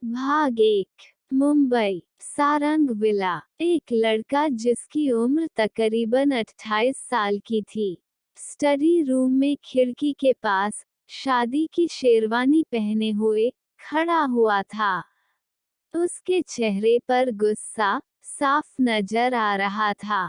भाग एक। मुंबई, सारंग विला। एक लड़का जिसकी उम्र तकरीबन 28 साल की थी, स्टडी रूम में खिड़की के पास शादी की शेरवानी पहने हुए खड़ा हुआ था। उसके चेहरे पर गुस्सा साफ नजर आ रहा था।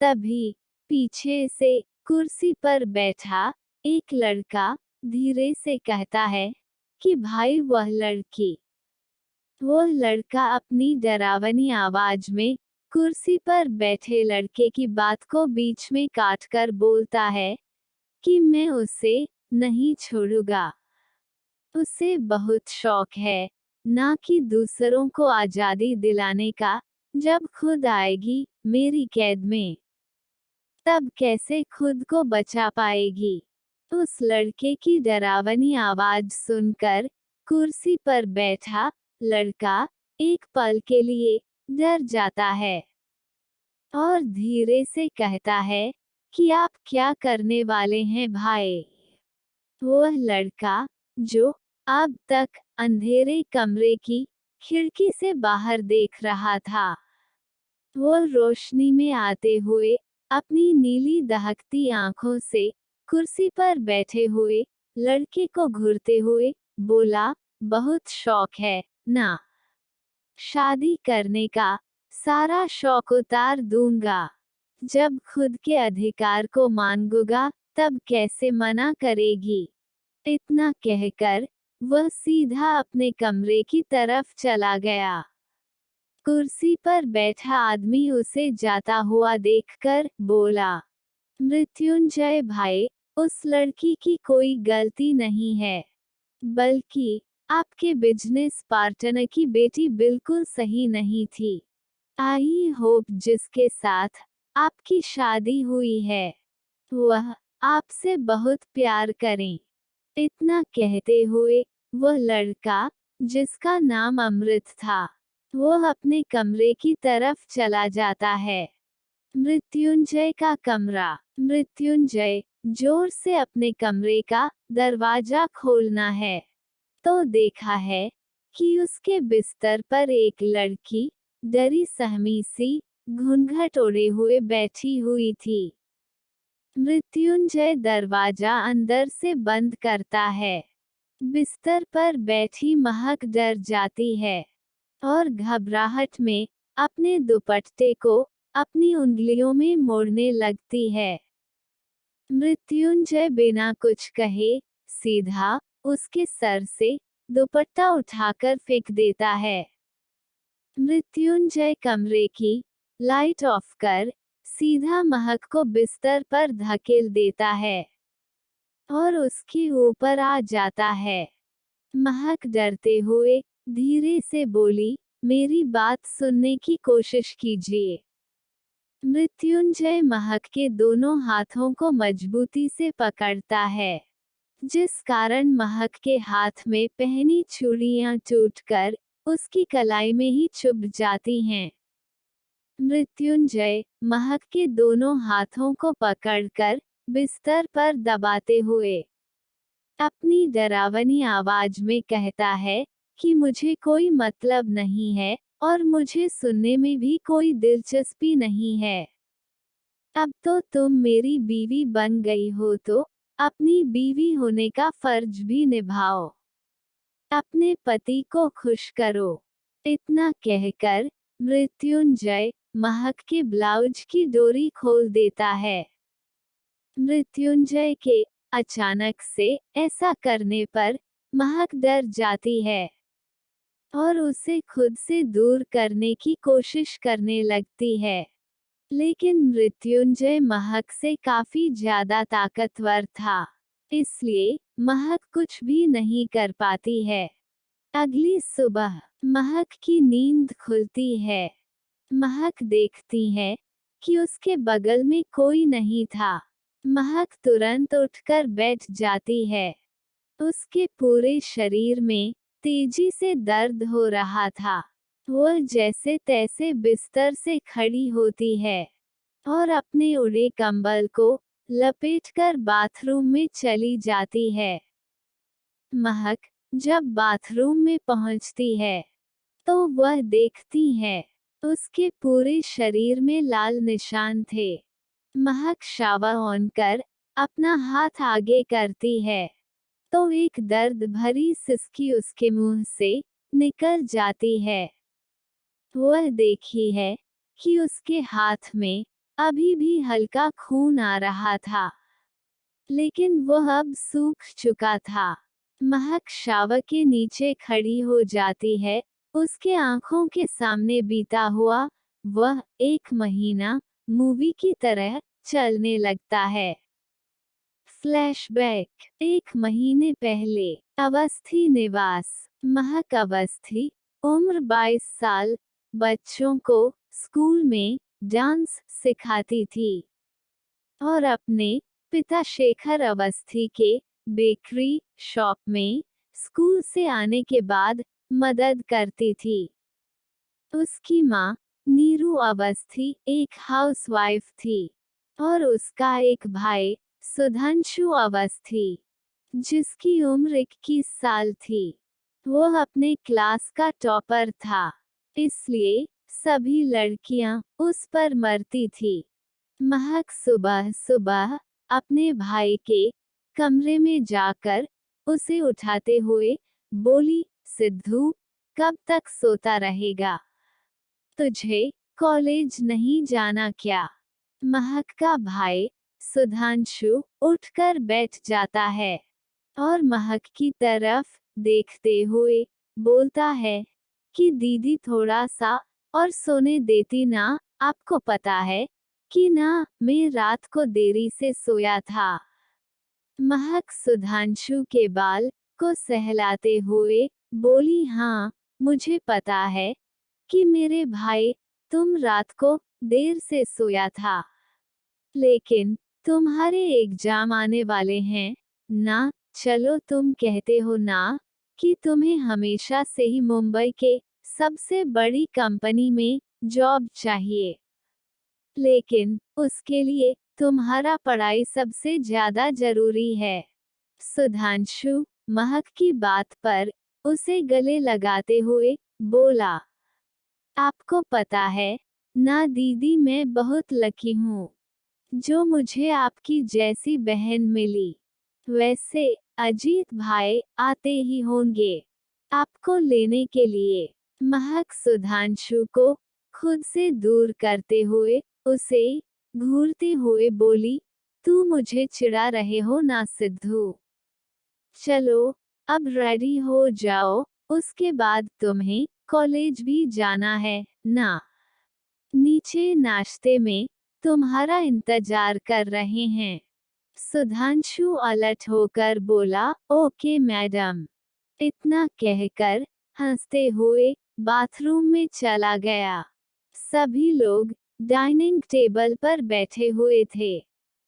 तभी पीछे से कुर्सी पर बैठा एक लड़का धीरे से कहता है कि भाई वो लड़का अपनी डरावनी आवाज में कुर्सी पर बैठे लड़के की बात को बीच में काटकर बोलता है कि मैं उसे नहीं छोड़ूंगा। उसे बहुत शौक है, ना कि दूसरों को आजादी दिलाने का। जब खुद आएगी मेरी कैद में, तब कैसे खुद को बचा पाएगी। उस लड़के की डरावनी आवाज सुनकर कुर्सी पर बैठा लड़का एक पल के लिए डर जाता है और धीरे से कहता है कि आप क्या करने वाले हैं भाई। वह लड़का, जो अब तक अंधेरे कमरे की खिड़की से बाहर देख रहा था, वो रोशनी में आते हुए अपनी नीली दहकती आंखों से कुर्सी पर बैठे हुए लड़के को घूरते हुए बोला, बहुत शौक है ना? शादी करने का सारा शौक उतार दूंगा। जब खुद के अधिकार को मांगूंगा तब कैसे मना करेगी। इतना कहकर वह सीधा अपने कमरे की तरफ चला गया। कुर्सी पर बैठा आदमी उसे जाता हुआ देखकर बोला, मृत्युंजय भाई, उस लड़की की कोई गलती नहीं है, बल्कि आपके बिजनेस पार्टनर की बेटी बिल्कुल सही नहीं थी। आई होप जिसके साथ आपकी शादी हुई है, वह आपसे बहुत प्यार करें। इतना कहते हुए वह लड़का, जिसका नाम अमृत था, वह अपने कमरे की तरफ चला जाता है। मृत्युंजय का कमरा। मृत्युंजय जोर से अपने कमरे का दरवाजा खोलना है तो देखा है कि उसके बिस्तर पर एक लड़की डरी सहमी सी घूंघट ओढ़े हुए बैठी हुई थी। मृत्युंजय दरवाजा अंदर से बंद करता है। बिस्तर पर बैठी महक डर जाती है और घबराहट में अपने दुपट्टे को अपनी उंगलियों में मोड़ने लगती है। मृत्युंजय बिना कुछ कहे सीधा उसके सर से दुपट्टा उठाकर फेंक देता है। मृत्युंजय कमरे की लाइट ऑफ कर सीधा महक को बिस्तर पर धकेल देता है और उसके ऊपर आ जाता है। महक डरते हुए धीरे से बोली, मेरी बात सुनने की कोशिश कीजिए। मृत्युंजय महक के दोनों हाथों को मजबूती से पकड़ता है, जिस कारण महक के हाथ में पहनी चूड़ियां टूटकर उसकी कलाई में ही चुभ जाती हैं। मृत्युंजय महक के दोनों हाथों को पकड़कर बिस्तर पर दबाते हुए अपनी डरावनी आवाज में कहता है कि मुझे कोई मतलब नहीं है और मुझे सुनने में भी कोई दिलचस्पी नहीं है। अब तो तुम मेरी बीवी बन गई हो तो अपनी बीवी होने का फर्ज भी निभाओ। अपने पति को खुश करो। इतना कहकर मृत्युंजय महक के ब्लाउज की डोरी खोल देता है। मृत्युंजय के अचानक से ऐसा करने पर महक डर जाती है और उसे खुद से दूर करने की कोशिश करने लगती है। लेकिन मृत्युंजय महक से काफी ज्यादा ताकतवर था, इसलिए महक कुछ भी नहीं कर पाती है। अगली सुबह महक की नींद खुलती है। महक देखती है कि उसके बगल में कोई नहीं था। महक तुरंत उठकर बैठ जाती है। उसके पूरे शरीर में तेजी से दर्द हो रहा था। वह जैसे तैसे बिस्तर से खड़ी होती है और अपने उड़े कंबल को लपेटकर बाथरूम में चली जाती है। महक जब बाथरूम में पहुंचती है तो वह देखती है उसके पूरे शरीर में लाल निशान थे। महक शावर ऑन कर अपना हाथ आगे करती है तो एक दर्द भरी सिसकी उसके मुंह से निकल जाती है। वह देखी है कि उसके हाथ में अभी भी हल्का खून आ रहा था, लेकिन वह अब सूख चुका था। महक शावर के नीचे खड़ी हो जाती है, उसके आंखों के सामने बीता हुआ वह 1 महीना मूवी की तरह चलने लगता है। फ्लैशबैक 1 महीने पहले अवस्थी निवास। महक अवस्थी, उम्र 22 साल, बच्चों को स्कूल में डांस सिखाती थी और अपने पिता शेखर अवस्थी के बेकरी शॉप में स्कूल से आने के बाद मदद करती थी। उसकी मां नीरू अवस्थी एक हाउसवाइफ थी और उसका एक भाई सुधांशु अवस्थी, जिसकी उम्र 21 साल थी। वह अपने क्लास का टॉपर था, इसलिए सभी लड़कियां उस पर मरती थी। महक सुबह सुबह अपने भाई के कमरे में जाकर उसे उठाते हुए बोली, सिद्धू, कब तक सोता रहेगा? तुझे कॉलेज नहीं जाना क्या? महक का भाई सुधांशु उठकर बैठ जाता है और महक की तरफ देखते हुए बोलता है कि दीदी थोड़ा सा और सोने देती ना, आपको पता है कि ना मैं रात को देरी से सोया था। महक सुधांशु के बाल को सहलाते हुए बोली, हाँ मुझे पता है कि मेरे भाई तुम रात को देर से सोया था, लेकिन तुम्हारे एग्जाम आने वाले हैं ना। चलो तुम कहते हो ना कि तुम्हें हमेशा से ही मुंबई के सबसे बड़ी कंपनी में जॉब चाहिए, लेकिन उसके लिए तुम्हारा पढ़ाई सबसे ज्यादा जरूरी है। सुधांशु महक की बात पर उसे गले लगाते हुए बोला, आपको पता है ना दीदी, मैं बहुत लकी हूँ जो मुझे आपकी जैसी बहन मिली। वैसे अजीत भाई आते ही होंगे आपको लेने के लिए। महक सुधांशु को खुद से दूर करते हुए उसे घूरते हुए बोली, तू मुझे चिढ़ा रहे हो ना सिद्धू? चलो अब रेडी हो जाओ, उसके बाद तुम्हें कॉलेज भी जाना है ना। नीचे नाश्ते में तुम्हारा इंतजार कर रहे हैं। सुधांशु अलर्ट होकर बोला, ओके मैडम। इतना कहकर हंसते हुए बाथरूम में चला गया। सभी लोग डाइनिंग टेबल पर बैठे हुए थे।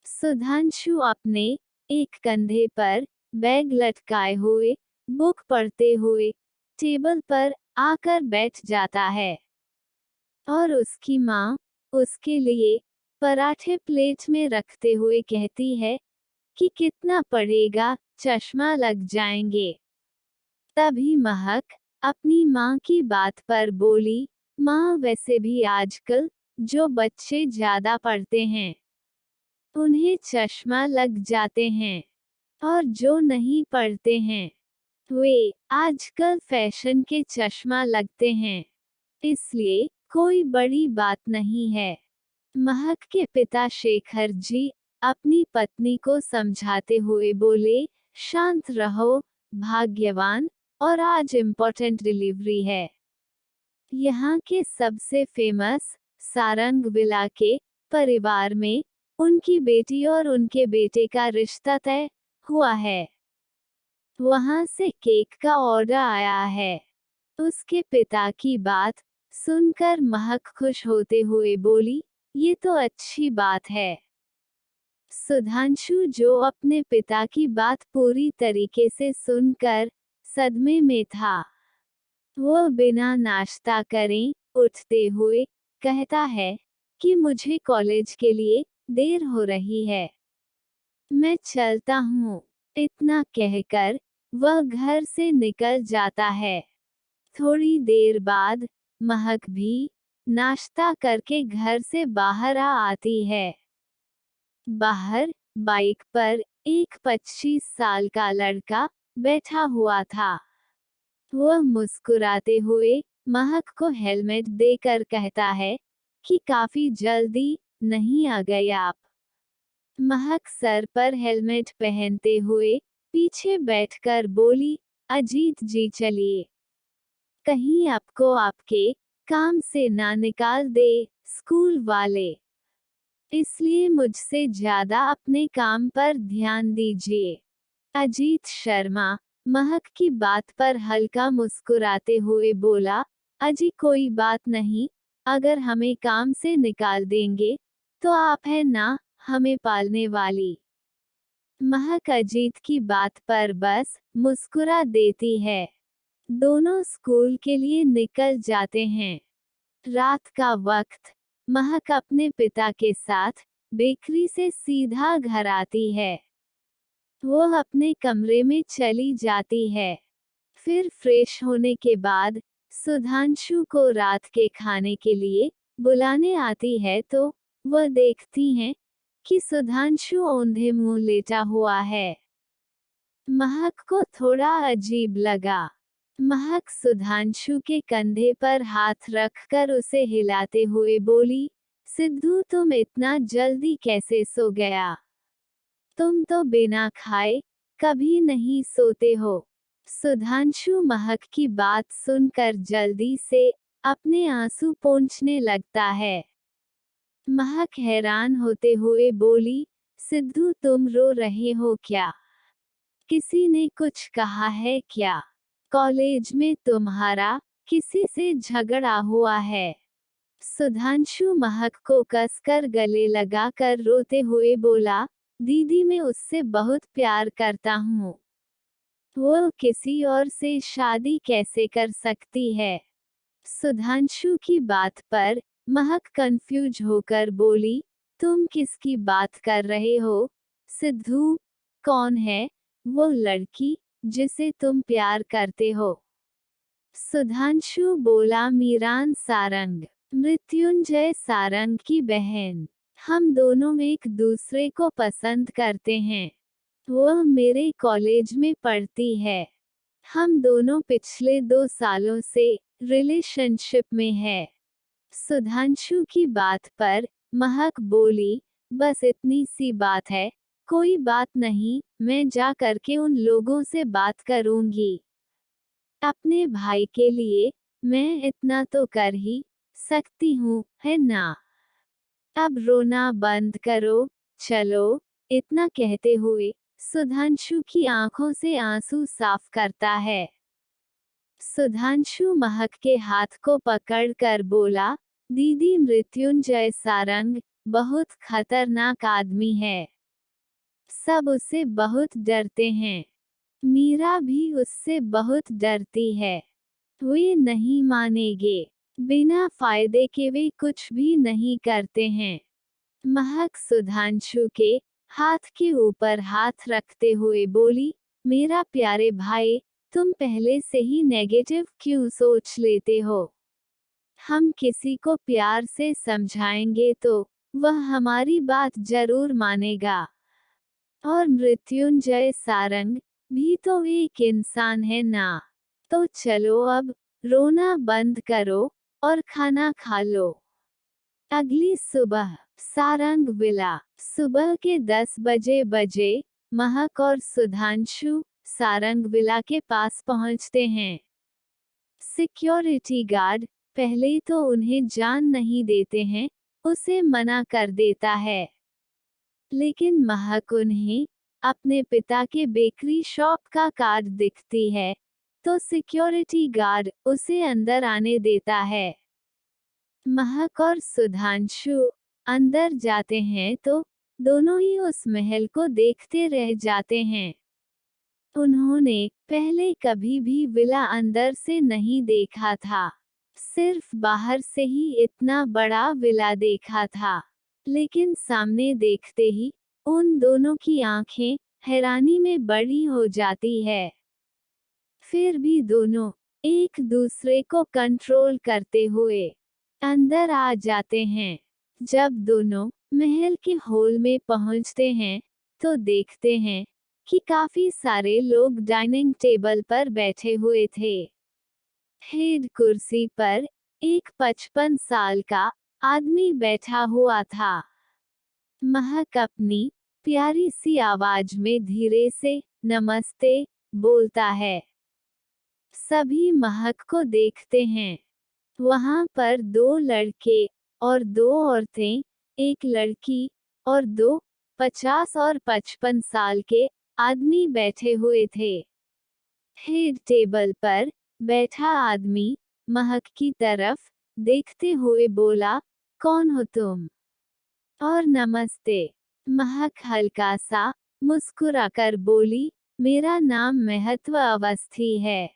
सुधांशु अपने एक कंधे पर बैग लटकाए हुए बुक पढ़ते हुए टेबल पर आकर बैठ जाता है और उसकी माँ उसके लिए पराठे प्लेट में रखते हुए कहती है कि कितना पड़ेगा, चश्मा लग जाएंगे। तभी महक अपनी माँ की बात पर बोली, माँ वैसे भी आजकल जो बच्चे ज्यादा पढ़ते हैं उन्हें चश्मा लग जाते हैं, और जो नहीं पढ़ते हैं वे आजकल फैशन के चश्मा लगते हैं, इसलिए कोई बड़ी बात नहीं है। महक के पिता शेखर जी अपनी पत्नी को समझाते हुए बोले, शांत रहो भाग्यवान, और आज इम्पोर्टेंट डिलीवरी है। यहाँ के सबसे फेमस सारंग विला के परिवार में उनकी बेटी और उनके बेटे का रिश्ता तय हुआ है। वहां से केक का ऑर्डर आया है। उसके पिता की बात सुनकर महक खुश होते हुए बोली, ये तो अच्छी बात है। सुधांशु जो अपने पिता की बात पूरी तरीके से सुनकर सदमे में था, वह बिना नाश्ता करें उठते हुए कहता है कि मुझे कॉलेज के लिए देर हो रही है, मैं चलता हूँ। इतना कहकर वह घर से निकल जाता है। थोड़ी देर बाद महक भी नाश्ता करके घर से बाहर आती है। बाहर बाइक पर एक 25 साल का लड़का बैठा हुआ था। वह मुस्कुराते हुए महक को हेलमेट देकर कहता है कि काफी जल्दी नहीं आ गए आप। महक सर पर हेलमेट पहनते हुए पीछे बैठकर बोली, अजीत जी चलिए, कहीं आपको आपके काम से ना निकाल दे स्कूल वाले, इसलिए मुझसे ज्यादा अपने काम पर ध्यान दीजिए। अजीत शर्मा महक की बात पर हल्का मुस्कुराते हुए बोला, अजी कोई बात नहीं, अगर हमें काम से निकाल देंगे तो आप है ना हमें पालने वाली। महक अजीत की बात पर बस मुस्कुरा देती है। दोनों स्कूल के लिए निकल जाते हैं। रात का वक्त महक अपने पिता के साथ बेकरी से सीधा घर आती है। वो अपने कमरे में चली जाती है। फिर फ्रेश होने के बाद सुधांशु को रात के खाने के लिए बुलाने आती है तो वह देखती हैं कि सुधांशु औंधे मुंह लेटा हुआ है। महक को थोड़ा अजीब लगा। महक सुधांशु के कंधे पर हाथ रखकर उसे हिलाते हुए बोली, सिद्धू तुम इतना जल्दी कैसे सो गया? तुम तो बिना खाए कभी नहीं सोते हो। सुधांशु महक की बात सुनकर जल्दी से अपने आंसू पोंछने लगता है। महक हैरान होते हुए बोली, सिद्धू तुम रो रहे हो क्या? किसी ने कुछ कहा है क्या? कॉलेज में तुम्हारा किसी से झगड़ा हुआ है? सुधांशु महक को कसकर गले लगाकर रोते हुए बोला, दीदी मैं उससे बहुत प्यार करता हूँ। वो किसी और से शादी कैसे कर सकती है? सुधांशु की बात पर महक कंफ्यूज होकर बोली, तुम किसकी बात कर रहे हो? सिद्धू, कौन है वो लड़की जिसे तुम प्यार करते हो? सुधांशु बोला, मीरान सारंग, मृत्युंजय सारंग की बहन। हम दोनों एक दूसरे को पसंद करते हैं। वह मेरे कॉलेज में पढ़ती है। हम दोनों पिछले 2 सालों से रिलेशनशिप में है। सुधांशु की बात पर महक बोली, बस इतनी सी बात है, कोई बात नहीं, मैं जा करके उन लोगों से बात करूंगी। अपने भाई के लिए मैं इतना तो कर ही सकती हूँ, है ना? अब रोना बंद करो, चलो। इतना कहते हुए सुधांशु की आंखों से आंसू साफ करता है। सुधांशु महक के हाथ को पकड़कर बोला, दीदी मृत्युंजय सारंग बहुत खतरनाक आदमी है। सब उससे बहुत डरते हैं। मीरा भी उससे बहुत डरती है। वे नहीं मानेंगे। बिना फायदे के वे कुछ भी नहीं करते हैं। महक सुधांशु के हाथ के ऊपर हाथ रखते हुए बोली, मेरा प्यारे भाई, तुम पहले से ही नेगेटिव क्यों सोच लेते हो? हम किसी को प्यार से समझाएंगे तो वह हमारी बात जरूर मानेगा। और मृत्युंजय सारंग भी तो एक इंसान है ना? तो चलो अब रोना बंद करो और खाना खा लो। अगली सुबह सारंग विला। सुबह के 10 बजे महक और सुधांशु सारंग विला के पास पहुंचते हैं। सिक्योरिटी गार्ड पहले तो उन्हें जान नहीं देते हैं, उसे मना कर देता है। लेकिन महक उन्हें अपने पिता के बेकरी शॉप का कार्ड दिखती है, तो सिक्योरिटी गार्ड उसे अंदर आने देता है। महक और सुधांशु अंदर जाते हैं तो दोनों ही उस महल को देखते रह जाते हैं। उन्होंने पहले कभी भी विला अंदर से नहीं देखा था, सिर्फ बाहर से ही इतना बड़ा विला देखा था। लेकिन सामने देखते ही उन दोनों की आंखें हैरानी में बड़ी हो जाती है। फिर भी दोनों एक दूसरे को कंट्रोल करते हुए अंदर आ जाते हैं। जब दोनों महल के हॉल में पहुंचते हैं तो देखते हैं कि काफी सारे लोग डाइनिंग टेबल पर बैठे हुए थे। हेड कुर्सी पर एक 55 साल का आदमी बैठा हुआ था। महक अपनी प्यारी सी आवाज में धीरे से नमस्ते बोलता है। सभी महक को देखते हैं। वहां पर 2 लड़के और 2 औरतें, एक लड़की और 2 50 और 55 साल के आदमी बैठे हुए थे। हेड टेबल पर बैठा आदमी महक की तरफ देखते हुए बोला, कौन हो तुम? और नमस्ते। महक हल्का सा मुस्कुराकर बोली, मेरा नाम महत्व अवस्थी है।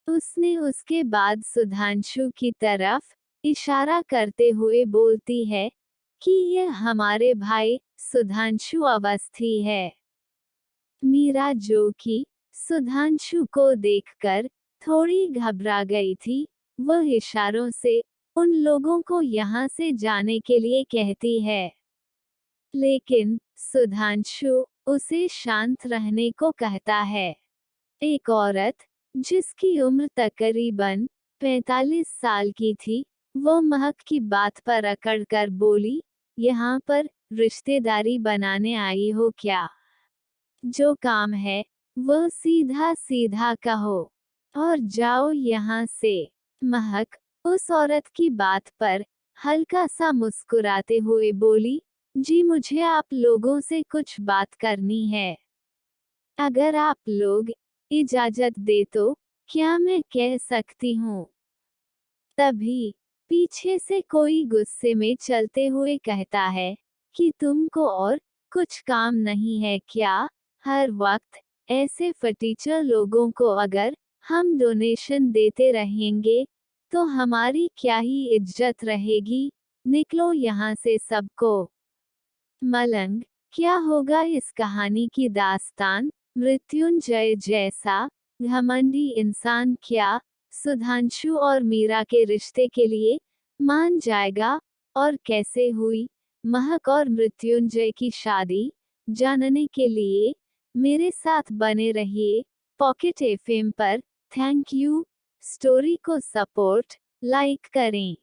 उसने उसके बाद सुधांशु की तरफ इशारा करते हुए बोलती है कि यह हमारे भाई सुधांशु अवस्थी है। मीरा, जो कि सुधांशु को देखकर थोड़ी घबरा गई थी, वह इशारों से उन लोगों को यहाँ से जाने के लिए कहती है। लेकिन सुधांशु उसे शांत रहने को कहता है। एक औरत, जिसकी उम्र तकरीबन 45 साल की थी, वो महक की बात पर अकड़कर बोली, यहाँ पर रिश्तेदारी बनाने आई हो क्या? जो काम है वह सीधा सीधा कहो और जाओ यहाँ से। महक उस औरत की बात पर हल्का सा मुस्कुराते हुए बोली, जी मुझे आप लोगों से कुछ बात करनी है। अगर आप लोग इजाजत दे तो क्या मैं कह सकती हूँ? तभी पीछे से कोई गुस्से में चलते हुए कहता है कि तुमको और कुछ काम नहीं है क्या? हर वक्त ऐसे फटीचर लोगों को अगर हम डोनेशन देते रहेंगे तो हमारी क्या ही इज्जत रहेगी। निकलो यहाँ से सबको। मलंग, क्या होगा इस कहानी की दास्तान? मृत्युंजय जैसा घमंडी इंसान क्या सुधांशु और मीरा के रिश्ते के लिए मान जाएगा? और कैसे हुई महक और मृत्युंजय की शादी? जानने के लिए मेरे साथ बने रहिए पॉकेट एफएम पर। Thank you. स्टोरी को सपोर्ट, लाइक करें।